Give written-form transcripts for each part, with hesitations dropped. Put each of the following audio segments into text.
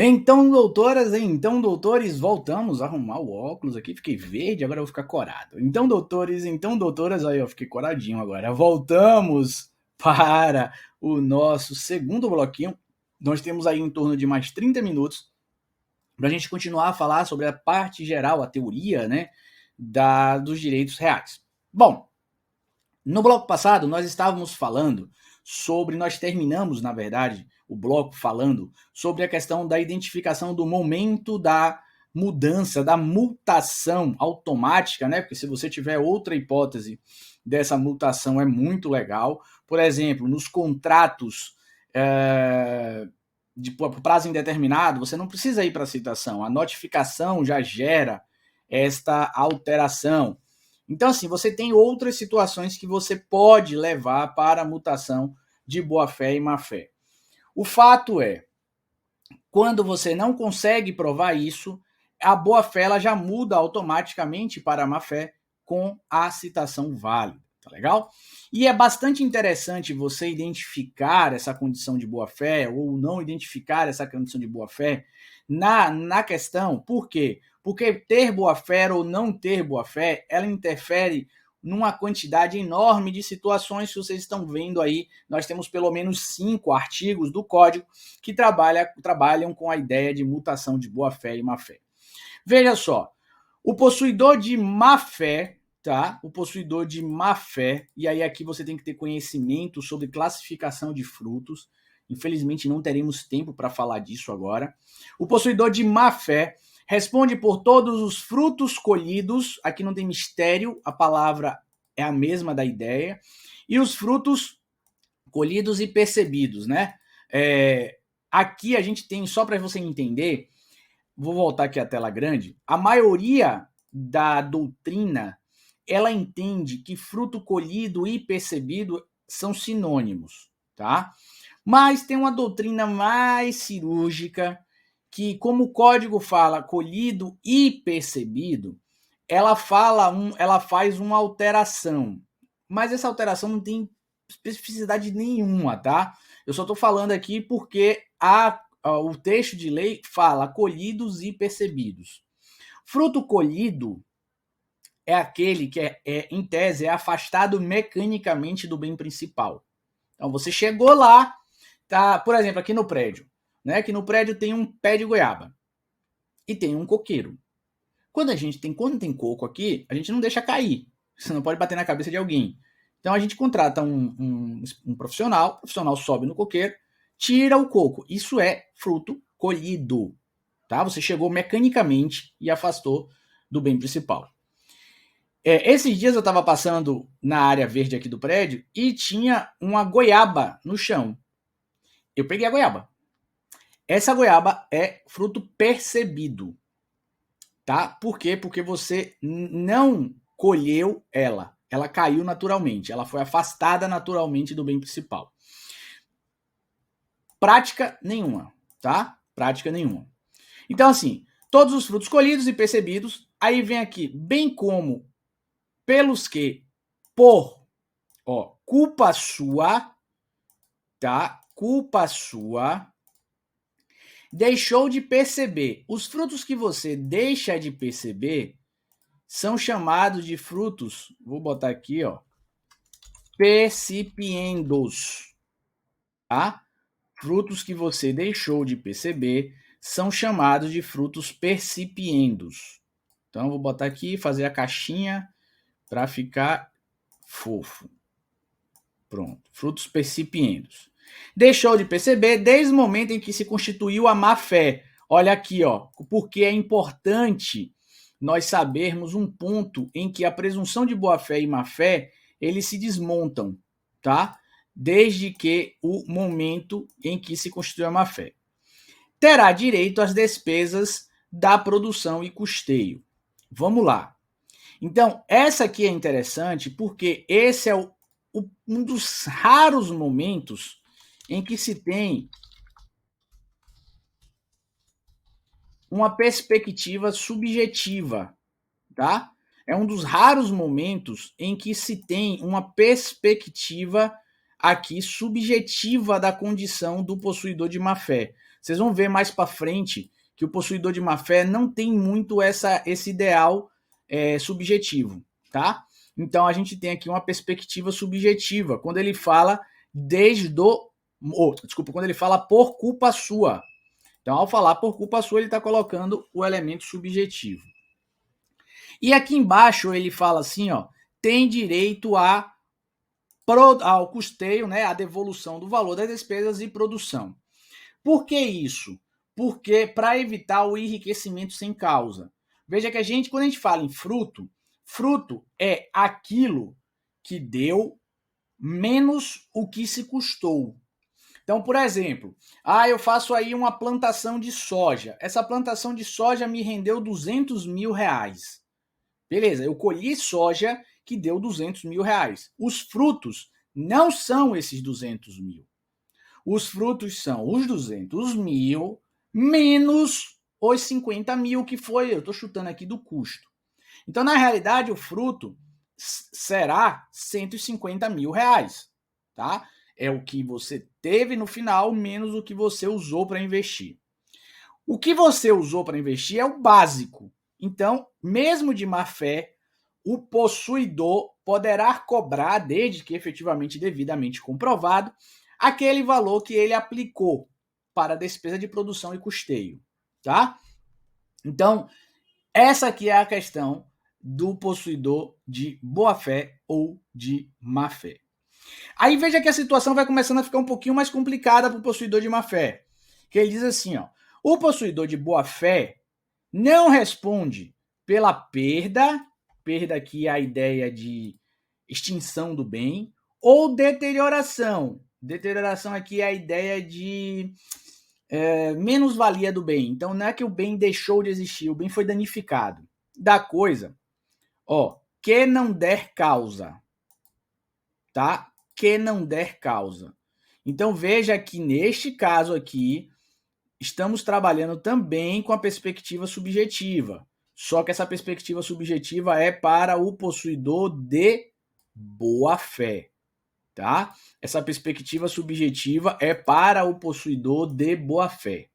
Então, doutoras, então, doutores, voltamos a arrumar o óculos aqui. Fiquei verde, agora eu vou ficar corado. Então, doutores, então, doutoras, aí eu fiquei coradinho agora. Voltamos para o nosso segundo bloquinho. Nós temos aí em torno de mais 30 minutos para a gente continuar a falar sobre a parte geral, a teoria, né, dos direitos reais. Bom, no bloco passado nós estávamos falando sobre, nós terminamos, na verdade, o bloco falando sobre a questão da identificação do momento da mudança, da mutação automática, né? Porque se você tiver outra hipótese dessa mutação é muito legal. Por exemplo, nos contratos de prazo indeterminado, você não precisa ir para a citação, a notificação já gera esta alteração. Então, assim, você tem outras situações que você pode levar para a mutação de boa-fé e má-fé. O fato é, quando você não consegue provar isso, a boa-fé ela já muda automaticamente para a má-fé com a citação válida, tá legal? E é bastante interessante você identificar essa condição de boa-fé ou não identificar essa condição de boa-fé na questão, por quê? Porque ter boa-fé ou não ter boa-fé, ela interfere numa quantidade enorme de situações que vocês estão vendo aí. Nós temos pelo menos 5 artigos do Código que trabalham com a ideia de mutação de boa-fé e má-fé. Veja só, o possuidor de má-fé, tá? O possuidor de má-fé, e aí aqui você tem que ter conhecimento sobre classificação de frutos. Infelizmente não teremos tempo para falar disso agora. O possuidor de má-fé responde por todos os frutos colhidos, aqui não tem mistério, a palavra é a mesma da ideia, e os frutos colhidos e percebidos, né? Aqui a gente tem, só para você entender, vou voltar aqui à tela grande, a maioria da doutrina, ela entende que fruto colhido e percebido são sinônimos, tá? Mas tem uma doutrina mais cirúrgica, que como o código fala colhido e percebido, ela faz uma alteração. Mas essa alteração não tem especificidade nenhuma, tá? Eu só estou falando aqui porque o texto de lei fala colhidos e percebidos. Fruto colhido é aquele que em tese, é afastado mecanicamente do bem principal. Então você chegou lá, tá? Por exemplo, aqui no prédio, né? Aqui no prédio tem um pé de goiaba e tem um coqueiro. Quando tem coco aqui, a gente não deixa cair. Você não pode bater na cabeça de alguém. Então a gente contrata um profissional, o profissional sobe no coqueiro, tira o coco. Isso é fruto colhido, tá? Você chegou mecanicamente e afastou do bem principal. Esses dias eu estava passando na área verde aqui do prédio e tinha uma goiaba no chão. Eu peguei a goiaba. Essa goiaba é fruto percebido, tá? Por quê? Porque você não colheu ela. Ela caiu naturalmente. Ela foi afastada naturalmente do bem principal. Prática nenhuma, tá? Prática nenhuma. Então, assim, todos os frutos colhidos e percebidos, aí vem aqui, bem como pelos que, por culpa sua, tá? Culpa sua, deixou de perceber. Os frutos que você deixa de perceber são chamados de frutos, vou botar aqui, percipiendos, tá? Frutos que você deixou de perceber são chamados de frutos percipiendos. Então, vou botar aqui, fazer a caixinha para ficar fofo. Pronto, frutos percipiendos. Deixou de perceber desde o momento em que se constituiu a má-fé. Olha aqui, porque é importante nós sabermos um ponto em que a presunção de boa-fé e má-fé, eles se desmontam, tá? Desde que o momento em que se constitui a má-fé. Terá direito às despesas da produção e custeio. Vamos lá. Então, essa aqui é interessante porque esse é um dos raros momentos em que se tem uma perspectiva subjetiva, tá? É um dos raros momentos em que se tem uma perspectiva aqui subjetiva da condição do possuidor de má-fé. Vocês vão ver mais para frente que o possuidor de má-fé não tem muito esse ideal subjetivo, tá? Então a gente tem aqui uma perspectiva subjetiva, quando ele fala quando ele fala por culpa sua. Então, ao falar por culpa sua, ele está colocando o elemento subjetivo. E aqui embaixo ele fala assim, ó, tem direito ao custeio, né, a devolução do valor das despesas e produção. Por que isso? Porque para evitar o enriquecimento sem causa. Veja que quando a gente fala em fruto, fruto é aquilo que deu menos o que se custou. Então, por exemplo, eu faço aí uma plantação de soja. Essa plantação de soja me rendeu 200 mil reais. Beleza, eu colhi soja que deu 200 mil reais. Os frutos não são esses 200 mil. Os frutos são os 200 mil menos os 50 mil que foi, eu estou chutando aqui, do custo. Então, na realidade, o fruto será 150 mil reais, tá? É o que você teve no final menos o que você usou para investir. O que você usou para investir é o básico. Então, mesmo de má fé, o possuidor poderá cobrar, desde que efetivamente devidamente comprovado, aquele valor que ele aplicou para a despesa de produção e custeio, tá? Então, essa aqui é a questão do possuidor de boa fé ou de má fé. Aí veja que a situação vai começando a ficar um pouquinho mais complicada para o possuidor de má fé. Que ele diz assim, ó, o possuidor de boa fé não responde pela perda aqui é a ideia de extinção do bem, ou deterioração. Deterioração aqui é a ideia de menos-valia do bem. Então não é que o bem deixou de existir, o bem foi danificado. Da coisa, ó, que não der causa, tá? Que não der causa. Então veja que neste caso aqui estamos trabalhando também com a perspectiva subjetiva. Só que essa perspectiva subjetiva é para o possuidor de boa fé, tá? Essa perspectiva subjetiva é para o possuidor de boa fé.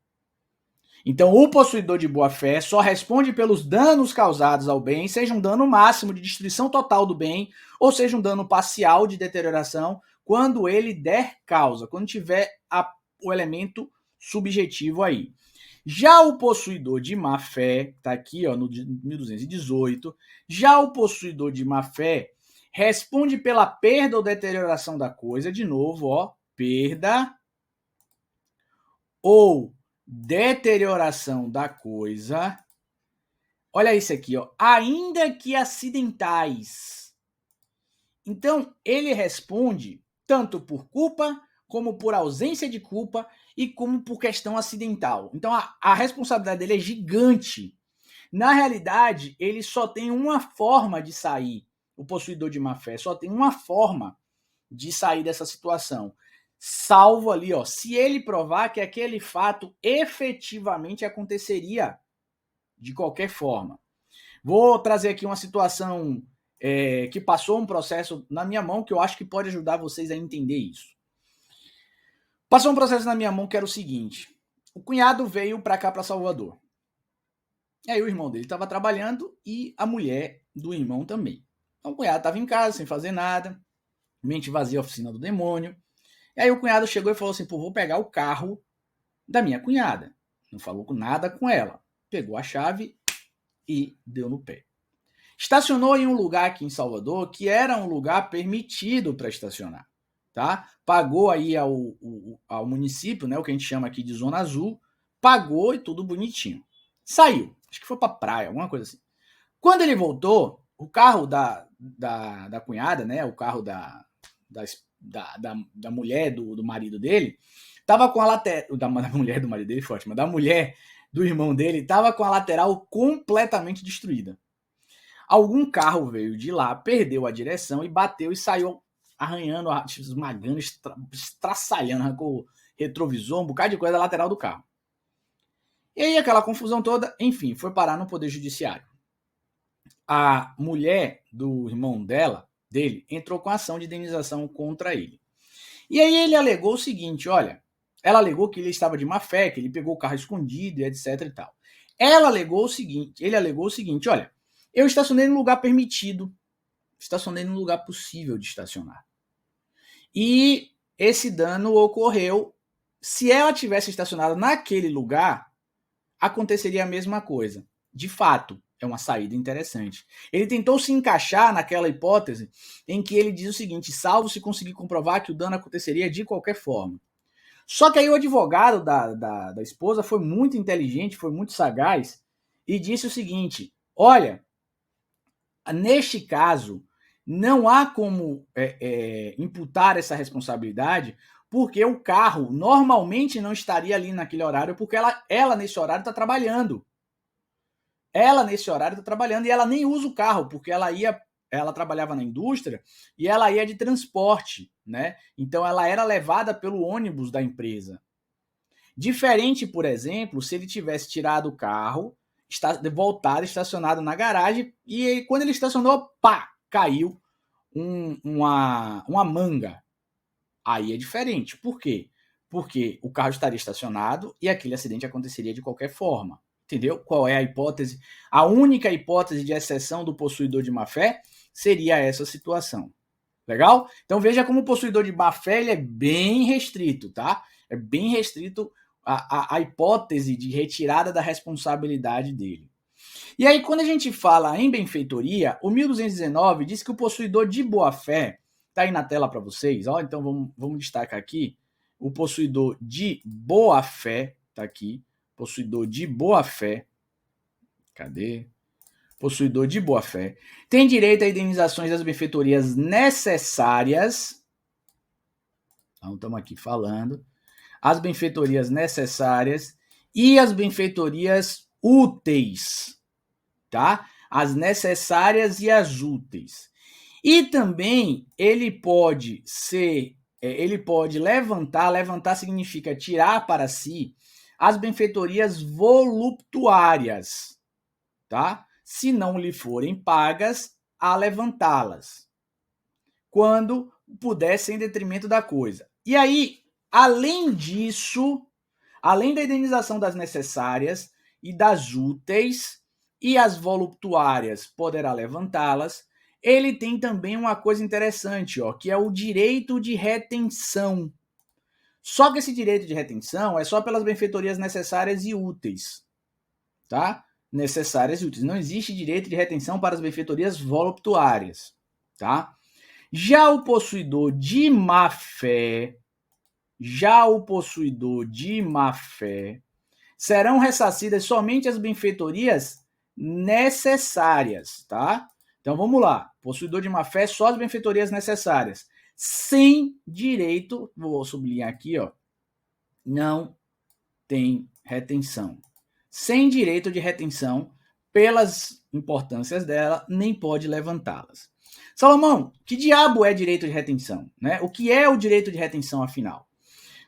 Então, o possuidor de boa fé só responde pelos danos causados ao bem, seja um dano máximo de destruição total do bem, ou seja um dano parcial de deterioração, quando ele der causa, quando tiver o elemento subjetivo aí. Já o possuidor de má fé, tá aqui ó, no 1218, já o possuidor de má fé responde pela perda ou deterioração da coisa, de novo, ó, perda ou deterioração da coisa. Olha isso aqui, ó, ainda que acidentais. Então, ele responde tanto por culpa, como por ausência de culpa e como por questão acidental. Então, a responsabilidade dele é gigante. Na realidade, ele só tem uma forma de sair, o possuidor de má fé, só tem uma forma de sair dessa situação. Salvo ali, ó, se ele provar que aquele fato efetivamente aconteceria de qualquer forma. Vou trazer aqui uma situação que passou um processo na minha mão que eu acho que pode ajudar vocês a entender isso. Passou um processo na minha mão que era o seguinte: o cunhado veio para cá, para Salvador. E aí o irmão dele estava trabalhando e a mulher do irmão também. Então o cunhado estava em casa, sem fazer nada, mente vazia, oficina do demônio. E aí o cunhado chegou e falou assim, vou pegar o carro da minha cunhada. Não falou nada com ela. Pegou a chave e deu no pé. Estacionou em um lugar aqui em Salvador que era um lugar permitido para estacionar. Tá? Pagou aí ao município, né, o que a gente chama aqui de Zona Azul, pagou e tudo bonitinho. Saiu, acho que foi para praia, alguma coisa assim. Quando ele voltou, o carro da cunhada, né, o carro da mulher do marido dele, tava com a lateral, da mulher do marido dele, foi ótimo, da mulher do irmão dele, tava com a lateral completamente destruída. Algum carro veio de lá, perdeu a direção e bateu e saiu arranhando, esmagando, estraçalhando, arrancou o retrovisor, um bocado de coisa da lateral do carro. E aí aquela confusão toda, enfim, foi parar no Poder Judiciário. A mulher do irmão dele, entrou com ação de indenização contra ele. E aí ele alegou o seguinte, olha, Ela alegou que ele estava de má fé, que ele pegou o carro escondido, etc e tal. Ele alegou o seguinte, olha, eu estacionei no lugar permitido, estacionei no lugar possível de estacionar. E esse dano ocorreu, se ela tivesse estacionado naquele lugar, aconteceria a mesma coisa. De fato, é uma saída interessante. Ele tentou se encaixar naquela hipótese em que ele diz o seguinte, salvo se conseguir comprovar que o dano aconteceria de qualquer forma. Só que aí o advogado da esposa foi muito inteligente, foi muito sagaz e disse o seguinte, olha, neste caso, não há como imputar essa responsabilidade porque o carro normalmente não estaria ali naquele horário porque ela nesse horário está trabalhando. Ela nesse horário está trabalhando e ela nem usa o carro porque ela trabalhava na indústria e ela ia de transporte, né? Então ela era levada pelo ônibus da empresa. Diferente, por exemplo, se ele tivesse tirado o carro, voltado, estacionado na garagem e quando ele estacionou, pá, caiu uma manga. Aí é diferente. Por quê? Porque o carro estaria estacionado e aquele acidente aconteceria de qualquer forma. Entendeu? Qual é a hipótese? A única hipótese de exceção do possuidor de má-fé seria essa situação. Legal? Então veja como o possuidor de má-fé ele é bem restrito, tá? É bem restrito a hipótese de retirada da responsabilidade dele. E aí, quando a gente fala em benfeitoria, o 1219 diz que o possuidor de boa-fé, tá aí na tela para vocês, ó, então vamos destacar aqui, o possuidor de boa-fé, tá aqui, possuidor de boa-fé, cadê? Possuidor de boa-fé, tem direito a indenizações das benfeitorias necessárias, então estamos aqui falando, as benfeitorias necessárias e as benfeitorias úteis, tá? As necessárias e as úteis. E também ele pode levantar significa tirar para si as benfeitorias voluptuárias, tá? Se não lhe forem pagas, a levantá-las, quando puder, sem detrimento da coisa. E aí, além disso, além da indenização das necessárias e das úteis, e as voluptuárias poderá levantá-las, ele tem também uma coisa interessante, ó, que é o direito de retenção. Só que esse direito de retenção é só pelas benfeitorias necessárias e úteis, tá? Necessárias e úteis. Não existe direito de retenção para as benfeitorias voluptuárias, tá? Já o possuidor de má-fé, serão ressarcidas somente as benfeitorias necessárias, tá? Então vamos lá. Possuidor de má-fé, só as benfeitorias necessárias. Sem direito, vou sublinhar aqui, ó, não tem retenção. Sem direito de retenção, pelas importâncias dela, nem pode levantá-las. Salomão, que diabo é direito de retenção? Né? O que é o direito de retenção, afinal?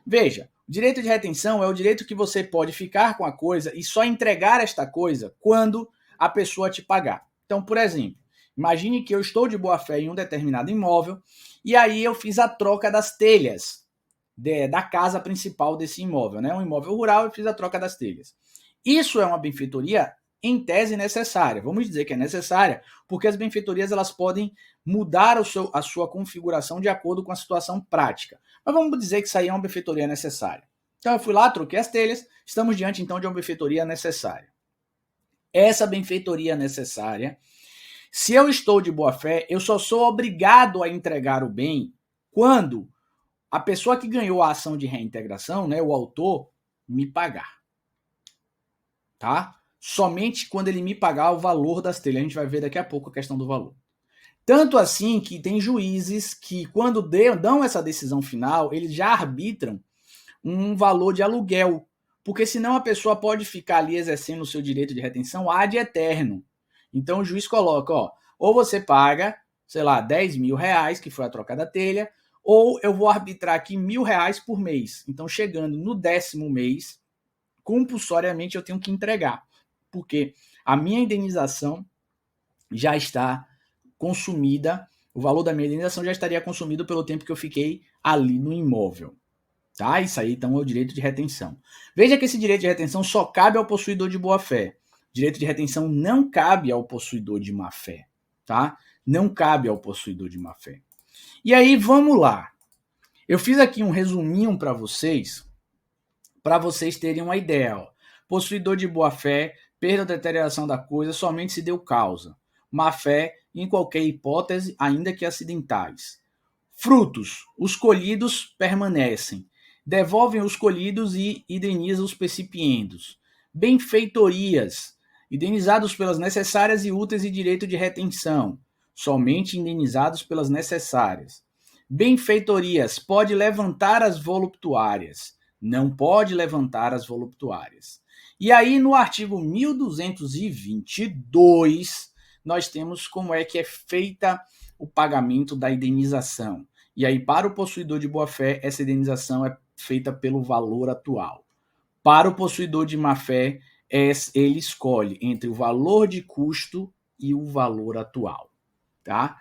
Veja, o direito de retenção é o direito que você pode ficar com a coisa e só entregar esta coisa quando a pessoa te pagar. Então, por exemplo, imagine que eu estou de boa fé em um determinado imóvel e aí eu fiz a troca das telhas da casa principal desse imóvel, né? Um imóvel rural, eu fiz a troca das telhas. Isso é uma benfeitoria em tese necessária. Vamos dizer que é necessária, porque as benfeitorias elas podem mudar a sua configuração de acordo com a situação prática. Mas vamos dizer que isso aí é uma benfeitoria necessária. Então eu fui lá, troquei as telhas, estamos diante então de uma benfeitoria necessária. Essa benfeitoria necessária, se eu estou de boa fé, eu só sou obrigado a entregar o bem quando a pessoa que ganhou a ação de reintegração, né, o autor, me pagar. Tá? Somente quando ele me pagar o valor das telhas. A gente vai ver daqui a pouco a questão do valor. Tanto assim que tem juízes que, quando dão essa decisão final, eles já arbitram um valor de aluguel. Porque senão a pessoa pode ficar ali exercendo o seu direito de retenção ad eterno. Então o juiz coloca, ó, ou você paga, sei lá, 10 mil reais, que foi a troca da telha, ou eu vou arbitrar aqui R$1.000 por mês. Então, chegando no 10º mês, compulsoriamente eu tenho que entregar, porque a minha indenização já está consumida, o valor da minha indenização já estaria consumido pelo tempo que eu fiquei ali no imóvel. Tá? Isso aí, então, é o direito de retenção. Veja que esse direito de retenção só cabe ao possuidor de boa-fé. Direito de retenção não cabe ao possuidor de má-fé. Tá? Não cabe ao possuidor de má-fé. E aí, vamos lá. Eu fiz aqui um resuminho para vocês terem uma ideia. Ó. Possuidor de boa-fé, perda ou deterioração da coisa somente se deu causa. Má-fé, em qualquer hipótese, ainda que acidentais. Frutos, os colhidos permanecem. Devolvem os colhidos e indenizam os percipiendos. Benfeitorias, indenizados pelas necessárias e úteis e direito de retenção. Somente indenizados pelas necessárias. Benfeitorias, pode levantar as voluptuárias. Não pode levantar as voluptuárias. E aí, no artigo 1222, nós temos como é que é feita o pagamento da indenização. E aí, para o possuidor de boa-fé, essa indenização é feita pelo valor atual. Para o possuidor de má-fé, ele escolhe entre o valor de custo e o valor atual. Tá?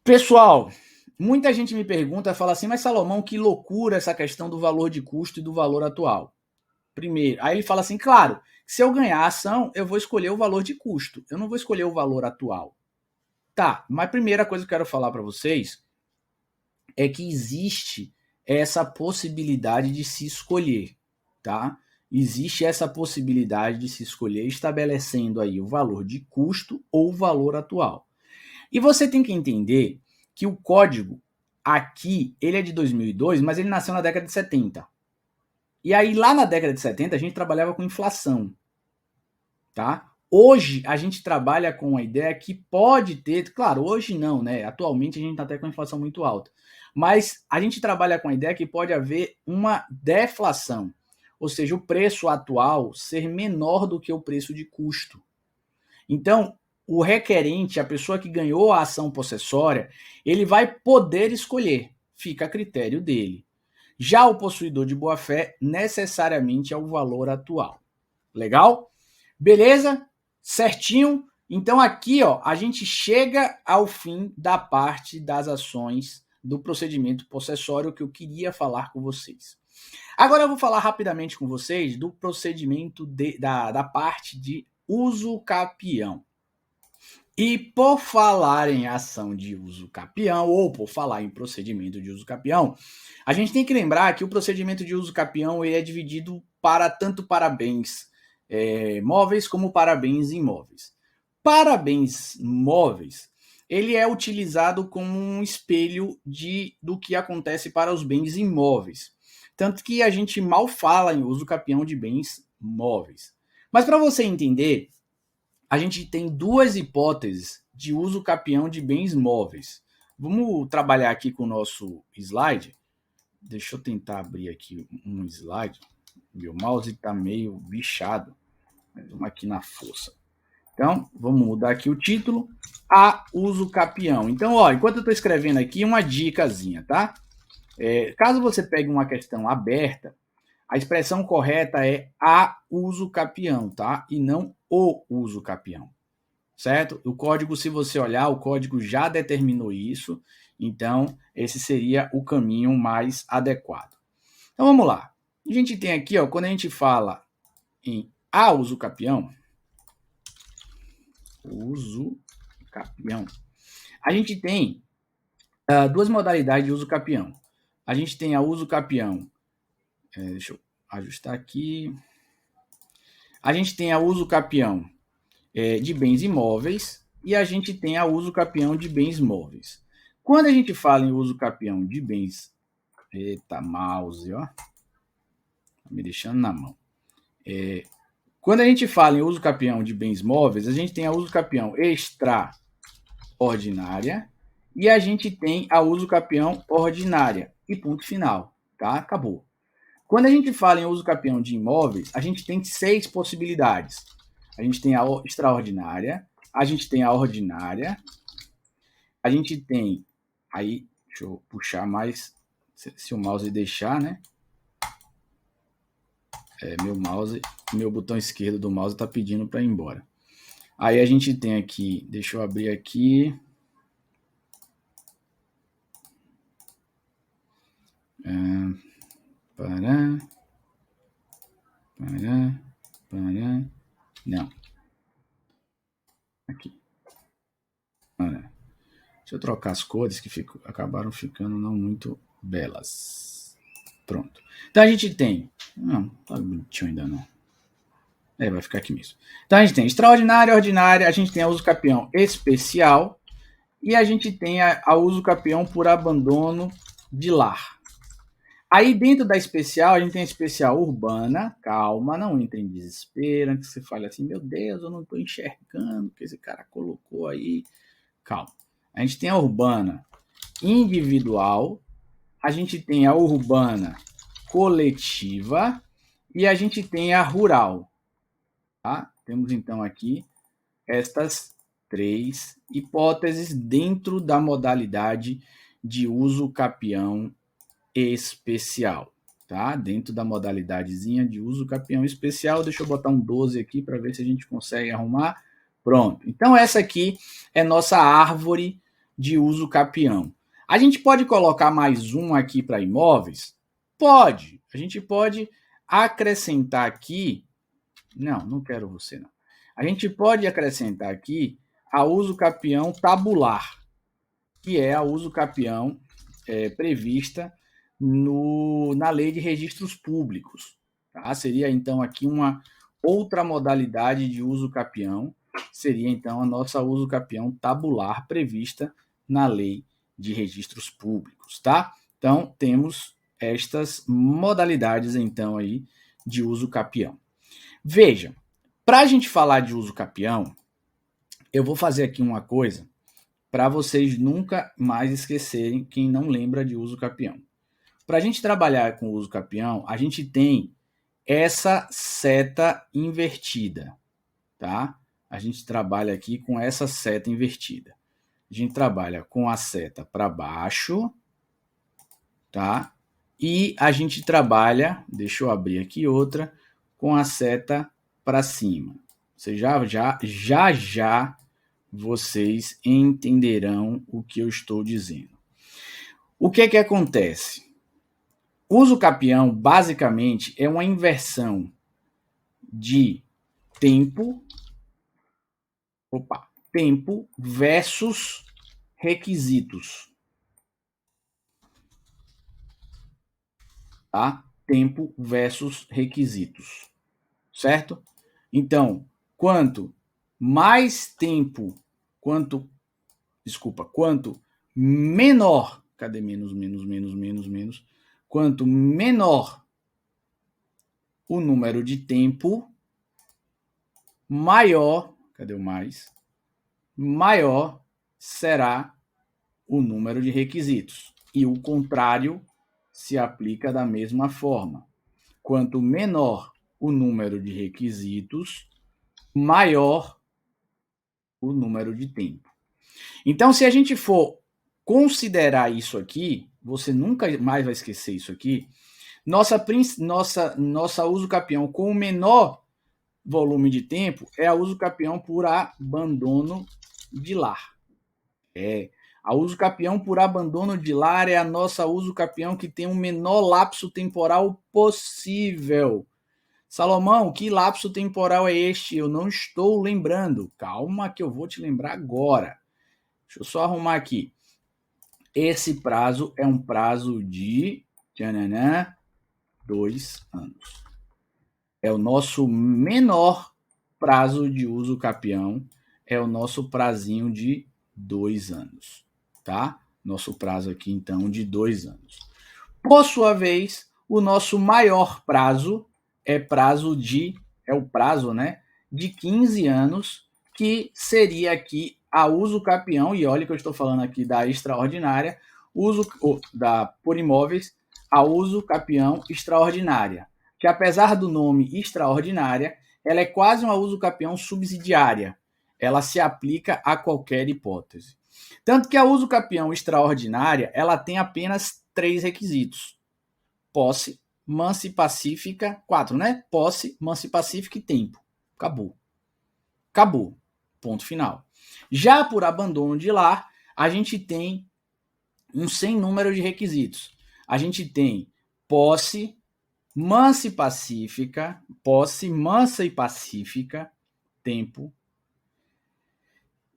Pessoal, muita gente me pergunta, fala assim, mas Salomão, que loucura essa questão do valor de custo e do valor atual. Primeiro, aí ele fala assim, claro, se eu ganhar a ação, eu vou escolher o valor de custo, eu não vou escolher o valor atual. Tá, mas a primeira coisa que eu quero falar para vocês é que existe essa possibilidade de se escolher, tá? Existe essa possibilidade de se escolher estabelecendo aí o valor de custo ou o valor atual. E você tem que entender que o código aqui, ele é de 2002, mas ele nasceu na década de 70. E aí lá na década de 70 a gente trabalhava com inflação, tá? Hoje a gente trabalha com a ideia que pode ter, claro, hoje não, né? Atualmente a gente está até com a inflação muito alta. Mas a gente trabalha com a ideia que pode haver uma deflação, ou seja, o preço atual ser menor do que o preço de custo. Então, o requerente, a pessoa que ganhou a ação possessória, ele vai poder escolher, fica a critério dele. Já o possuidor de boa-fé, necessariamente é o valor atual. Legal? Beleza? Certinho? Então aqui, ó, a gente chega ao fim da parte das ações do procedimento possessório que eu queria falar com vocês. Agora eu vou falar rapidamente com vocês do procedimento da parte de uso capião. E por falar em ação de uso capião, ou por falar em procedimento de uso capião, a gente tem que lembrar que o procedimento de uso capião ele é dividido tanto para bens móveis como para bens imóveis. Para bens móveis, ele é utilizado como um espelho do que acontece para os bens imóveis. Tanto que a gente mal fala em uso capião de bens móveis. Mas para você entender, a gente tem duas hipóteses de uso capião de bens móveis. Vamos trabalhar aqui com o nosso slide. Deixa eu tentar abrir aqui um slide. Meu mouse está meio bichado. Mas vamos aqui na força. Então, vamos mudar aqui o título. A uso capião. Então, ó, enquanto eu estou escrevendo aqui, uma dicasinha, tá? Caso você pegue uma questão aberta, a expressão correta é a uso capião, tá? E não o uso capião, certo? O código, se você olhar, o código já determinou isso, então esse seria o caminho mais adequado. Então vamos lá. A gente tem aqui, ó, quando a gente fala em a uso capião, a gente tem duas modalidades de uso capião. A gente tem a uso capião, deixa eu ajustar aqui. A gente tem a uso capião de bens imóveis e a gente tem a uso capião de bens móveis. Quando a gente fala em uso capião de bens... Eita, mouse, ó. Tá me deixando na mão. Quando a gente fala em uso capião de bens móveis, a gente tem a uso capião extraordinária e a gente tem a uso capião ordinária. E ponto final, tá? Acabou. Quando a gente fala em uso capião de imóveis, a gente tem 6 possibilidades. A gente tem a extraordinária, a gente tem a ordinária, a gente tem... Aí, deixa eu puxar mais, se o mouse deixar, né? Meu botão esquerdo do mouse está pedindo para ir embora. Aí a gente tem aqui, deixa eu abrir aqui. Não. Aqui. Deixa eu trocar as cores que acabaram ficando não muito belas. Pronto. Então a gente tem. Não, tá bonitinho ainda não. Vai ficar aqui mesmo. Então a gente tem extraordinária, ordinária, a gente tem a uso capião especial e a gente tem a uso capião por abandono de lar. Aí dentro da especial, a gente tem a especial urbana. Calma, não entre em desespero, antes que você fale assim, meu Deus, eu não estou enxergando o que esse cara colocou aí. Calma. A gente tem a urbana individual, a gente tem a urbana coletiva e a gente tem a rural. Tá? Temos então aqui estas 3 hipóteses dentro da modalidade de uso capião especial, tá? Dentro da modalidadezinha de uso capião especial, deixa eu botar um 12 aqui para ver se a gente consegue arrumar. Pronto. Então essa aqui é nossa árvore de uso capião. A gente pode colocar mais um aqui para imóveis? Pode. A gente pode acrescentar aqui. Não quero você não. A gente pode acrescentar aqui a uso capião tabular, que é a uso capião prevista na Lei de Registros Públicos. Tá? Seria, então, aqui uma outra modalidade de uso capião, seria, então, a nossa uso capião tabular prevista na Lei de Registros Públicos. Tá? Então, temos estas modalidades, então, aí de uso capião. Veja, para a gente falar de uso capião, eu vou fazer aqui uma coisa para vocês nunca mais esquecerem quem não lembra de uso capião. Para a gente trabalhar com o uso capião, a gente tem essa seta invertida, tá? A gente trabalha aqui com essa seta invertida. A gente trabalha com a seta para baixo, tá? E a gente trabalha, deixa eu abrir aqui outra, com a seta para cima. Você já vocês entenderão o que eu estou dizendo. O que acontece? Uso capião, basicamente, é uma inversão de tempo versus requisitos. Tá? Tempo versus requisitos. Certo? Então, quanto menor, cadê menos, quanto menor o número de tempo, maior, cadê o mais? Maior será o número de requisitos. E o contrário se aplica da mesma forma. Quanto menor o número de requisitos, maior o número de tempo. Então, se a gente for considerar isso aqui, você nunca mais vai esquecer isso aqui, nossa uso capião com o menor volume de tempo é a uso capião por abandono de lar. A uso capião por abandono de lar é a nossa uso capião que tem o menor lapso temporal possível. Salomão, que lapso temporal é este? Eu não estou lembrando. Calma que eu vou te lembrar agora. Deixa eu só arrumar aqui. Esse prazo é um prazo de 2 anos. É o nosso menor prazo de uso capião. É o nosso prazinho de 2 anos. Tá? Nosso prazo aqui, então, de 2 anos. Por sua vez, o nosso maior prazo é o prazo, né, de 15 anos, que seria aqui a uso capião, e olha que eu estou falando aqui da extraordinária, por imóveis, a uso capião extraordinária, que apesar do nome extraordinária, ela é quase uma uso capião subsidiária. Ela se aplica a qualquer hipótese. Tanto que a uso capião extraordinária, ela tem apenas 3 requisitos. Posse, mansa e pacífica, 4, né? Posse, mansa e pacífica e tempo. Acabou. Ponto final. Já por abandono de lar, a gente tem um sem número de requisitos. A gente tem posse, mansa e pacífica, posse mansa e pacífica, tempo,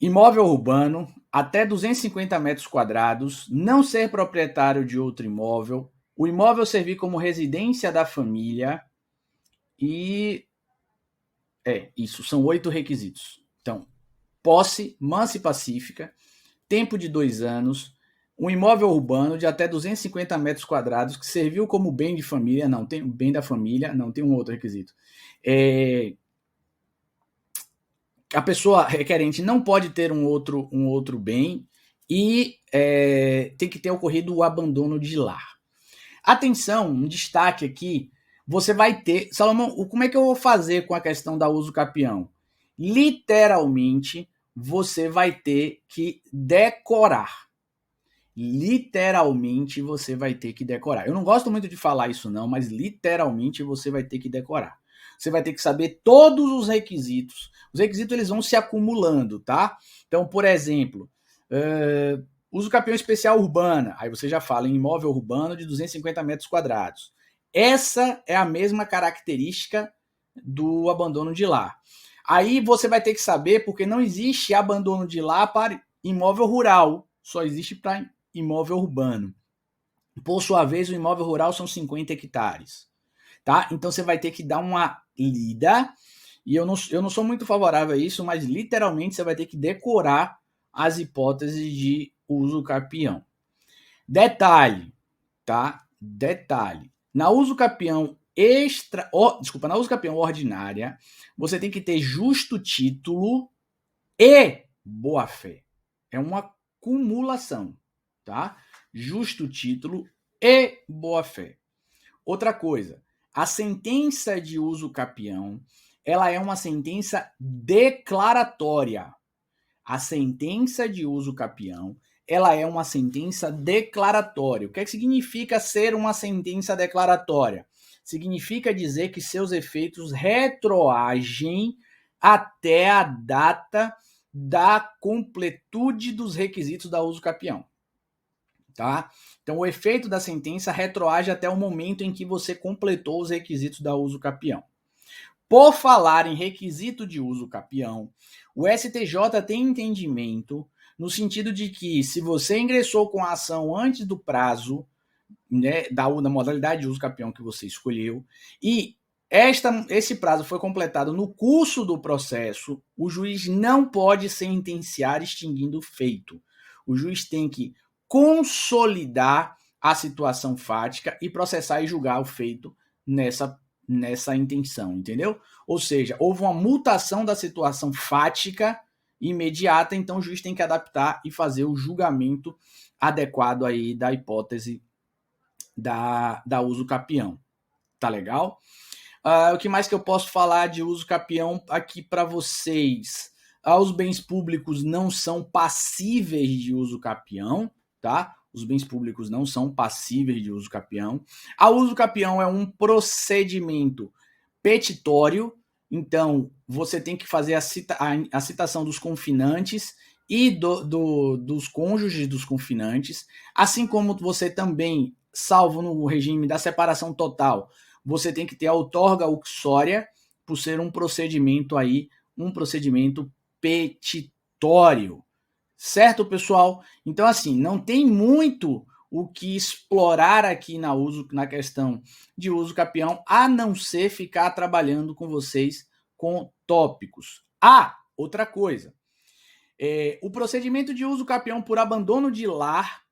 imóvel urbano, até 250 metros quadrados, não ser proprietário de outro imóvel, o imóvel servir como residência da família e... isso, são 8 requisitos. Então, posse mansa e pacífica, tempo de 2 anos, um imóvel urbano de até 250 metros quadrados que serviu como bem de família, não tem bem da família, não tem um outro requisito. A pessoa requerente não pode ter um outro bem e tem que ter ocorrido o abandono de lar. Atenção, um destaque aqui, você vai ter... Salomão, como é que eu vou fazer com a questão da uso capião? Literalmente, você vai ter que decorar. Literalmente, você vai ter que decorar. Eu não gosto muito de falar isso não, mas literalmente você vai ter que decorar. Você vai ter que saber todos os requisitos. Os requisitos eles vão se acumulando, tá? Então, por exemplo, uso capião especial urbana. Aí você já fala em imóvel urbano de 250 metros quadrados. Essa é a mesma característica do abandono de lar. Aí você vai ter que saber, porque não existe abandono de lar para imóvel rural, só existe para imóvel urbano. Por sua vez, o imóvel rural são 50 hectares. Tá? Então você vai ter que dar uma lida, e eu não sou muito favorável a isso, mas literalmente você vai ter que decorar as hipóteses de uso capião. Detalhe, tá? Detalhe. Na uso capião na uso capião ordinária, você tem que ter justo título e boa-fé. É uma acumulação, tá? Justo título e boa-fé. Outra coisa, a sentença de uso capião, ela é uma sentença declaratória. A sentença de uso capião, ela é uma sentença declaratória. O que significa ser uma sentença declaratória? Significa dizer que seus efeitos retroagem até a data da completude dos requisitos da uso capião. Tá? Então, o efeito da sentença retroage até o momento em que você completou os requisitos da uso capião. Por falar em requisito de uso capião, o STJ tem entendimento no sentido de que se você ingressou com a ação antes do prazo, né, da modalidade de uso capião que você escolheu, e esse prazo foi completado no curso do processo, o juiz não pode sentenciar extinguindo o feito. O juiz tem que consolidar a situação fática e processar e julgar o feito nessa intenção, entendeu? Ou seja, houve uma mutação da situação fática imediata, então o juiz tem que adaptar e fazer o julgamento adequado aí da hipótese da uso capião. Tá legal? O que mais que eu posso falar de uso capião aqui para vocês? Os bens públicos não são passíveis de uso capião, tá? Os bens públicos não são passíveis de uso capião. A uso capião é um procedimento petitório, então você tem que fazer a citação dos confinantes e dos cônjuges dos confinantes, assim como você também, salvo no regime da separação total, você tem que ter a outorga uxória, por ser um procedimento petitório. Certo, pessoal? Então, assim, não tem muito o que explorar aqui na questão de uso capião, a não ser ficar trabalhando com vocês com tópicos. Outra coisa. O procedimento de uso capião por abandono de lar,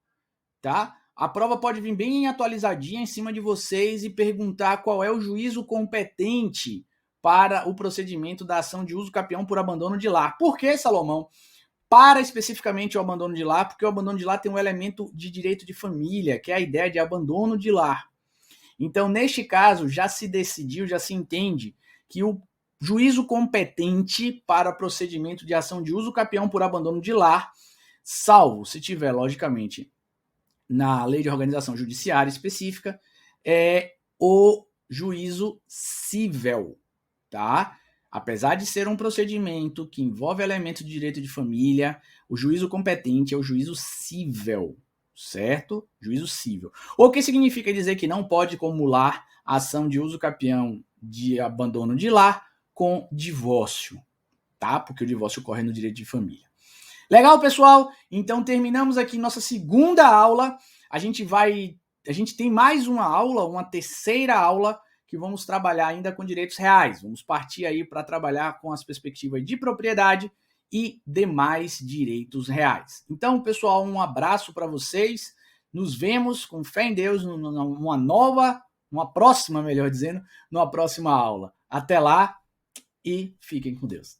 tá? A prova pode vir bem atualizadinha em cima de vocês e perguntar qual é o juízo competente para o procedimento da ação de uso capião por abandono de lar. Por que, Salomão? Para especificamente o abandono de lar, porque o abandono de lar tem um elemento de direito de família, que é a ideia de abandono de lar. Então, neste caso, já se decidiu, já se entende que o juízo competente para procedimento de ação de uso capião por abandono de lar, salvo se tiver, logicamente, na lei de organização judiciária específica, é o juízo cível, tá? Apesar de ser um procedimento que envolve elementos de direito de família, o juízo competente é o juízo cível, certo? Juízo civil. O que significa dizer que não pode acumular ação de uso capião de abandono de lar com divórcio, tá? Porque o divórcio ocorre no direito de família. Legal, pessoal? Então terminamos aqui nossa segunda aula. A gente tem mais uma aula, uma terceira aula, que vamos trabalhar ainda com direitos reais. Vamos partir aí para trabalhar com as perspectivas de propriedade e demais direitos reais. Então, pessoal, um abraço para vocês. Nos vemos, com fé em Deus, numa próxima aula. Até lá e fiquem com Deus.